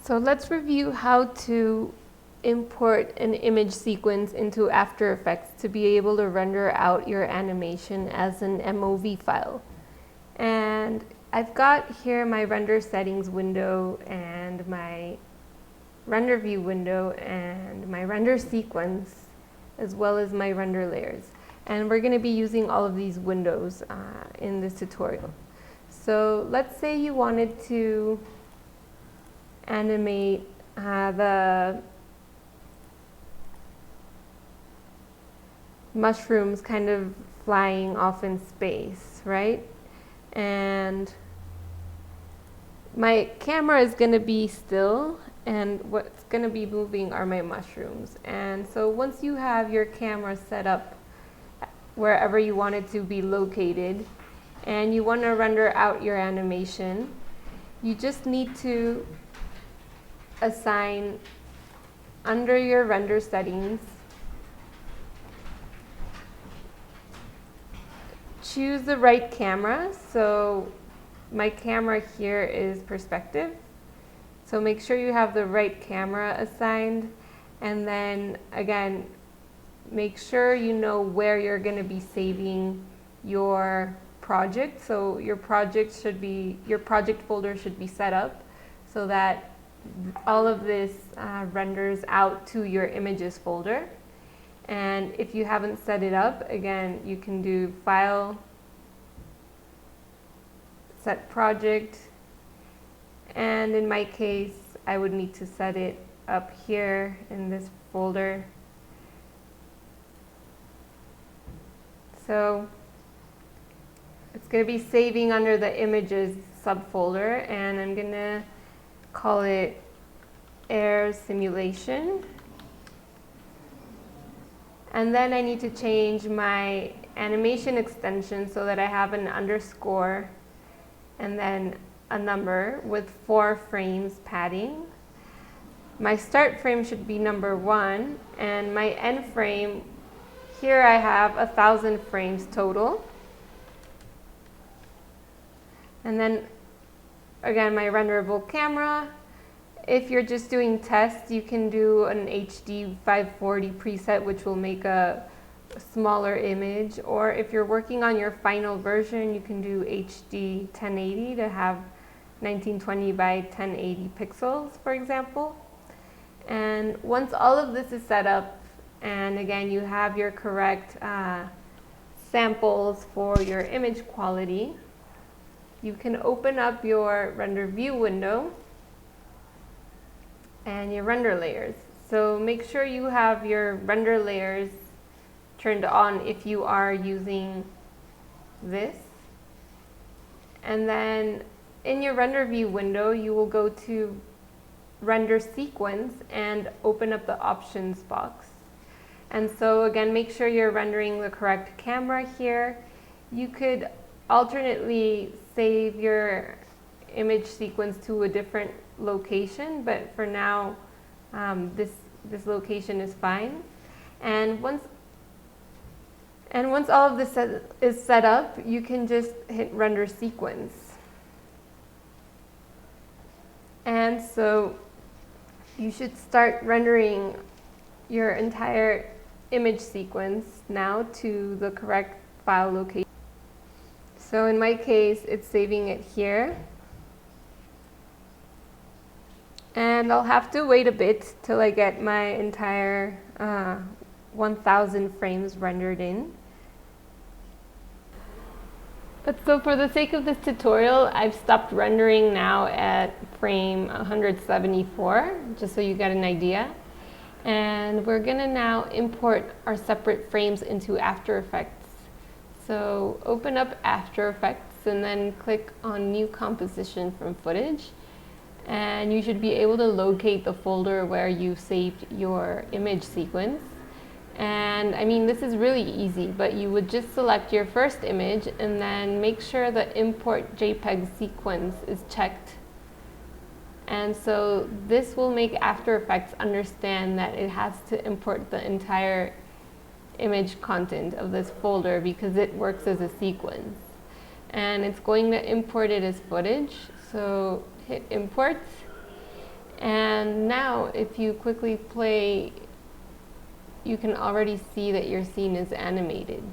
So let's review how to import an image sequence into After Effects to be able to render out your animation as an MOV file. And I've got here my render settings window and my render view window and my render sequence, as well as my render layers. And we're going to be using all of these windows in this tutorial. So let's say you wanted to animate the mushrooms kind of flying off in space, right? And my camera is going to be still, and what's going to be moving are my mushrooms. And so once you have your camera set up wherever you want it to be located, and you want to render out your animation, you just need to assign under your render settings, choose the right camera. So my camera here is perspective. So make sure you have the right camera assigned, and then again, make sure you know where you're going to be saving your project. So your project folder should be set up so that all of this renders out to your images folder. And if you haven't set it up, again, you can do File, Set Project, and in my case, I would need to set it up here in this folder. So it's going to be saving under the images subfolder, and I'm going to call it Air Simulation. And then I need to change my animation extension so that I have an underscore and then a number with 4 frames padding. My start frame should be number 1, and my end frame, here I have 1,000 frames total. And then again, my renderable camera. If you're just doing tests, you can do an HD 540 preset, which will make a smaller image. Or if you're working on your final version, you can do HD 1080 to have 1920 by 1080 pixels, for example. And once all of this is set up, and again, you have your correct samples for your image quality, you can open up your render view window and your render layers. So make sure you have your render layers turned on if you are using this. And then in your render view window, you will go to render sequence and open up the options box. And so again, make sure you're rendering the correct camera here. You could alternately save your image sequence to a different location, but for now, this location is fine. And once all of this is set up, you can just hit render sequence. And so you should start rendering your entire image sequence now to the correct file location. So in my case, it's saving it here. And I'll have to wait a bit till I get my entire 1,000 frames rendered in. But so for the sake of this tutorial, I've stopped rendering now at frame 174, just so you get an idea. And we're gonna now import our separate frames into After Effects. So open up After Effects and then click on New Composition from Footage. And you should be able to locate the folder where you saved your image sequence. And I mean, this is really easy, but you would just select your first image and then make sure the Import JPEG sequence is checked. And so this will make After Effects understand that it has to import the entire image content of this folder because it works as a sequence. And it's going to import it as footage. So hit import, And now if you quickly play, you can already see that your scene is animated.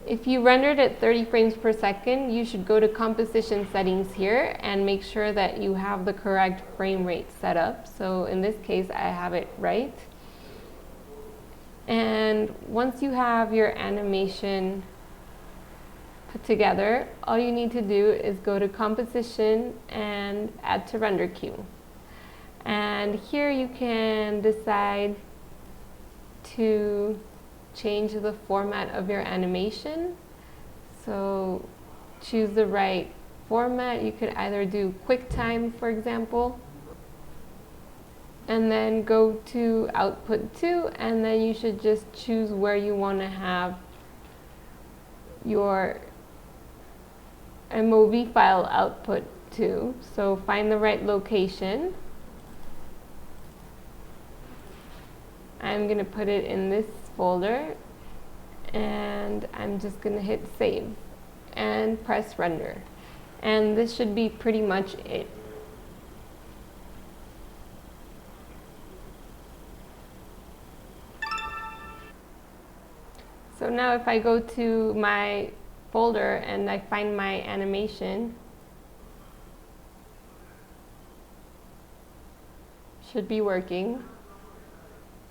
If you rendered at 30 frames per second, you should go to composition settings here and make sure that you have the correct frame rate set up. So in this case, I have it right. And once you have your animation put together, all you need to do is go to composition and add to render queue. And here you can decide to change the format of your animation. So choose the right format. You could either do QuickTime, for example, and then go to output to, and then you should just choose where you want to have your MOV file output to. So find the right location. I'm going to put it in this folder, and I'm just going to hit save and press render. And this should be pretty much it. So now if I go to my folder and I find my animation, should be working.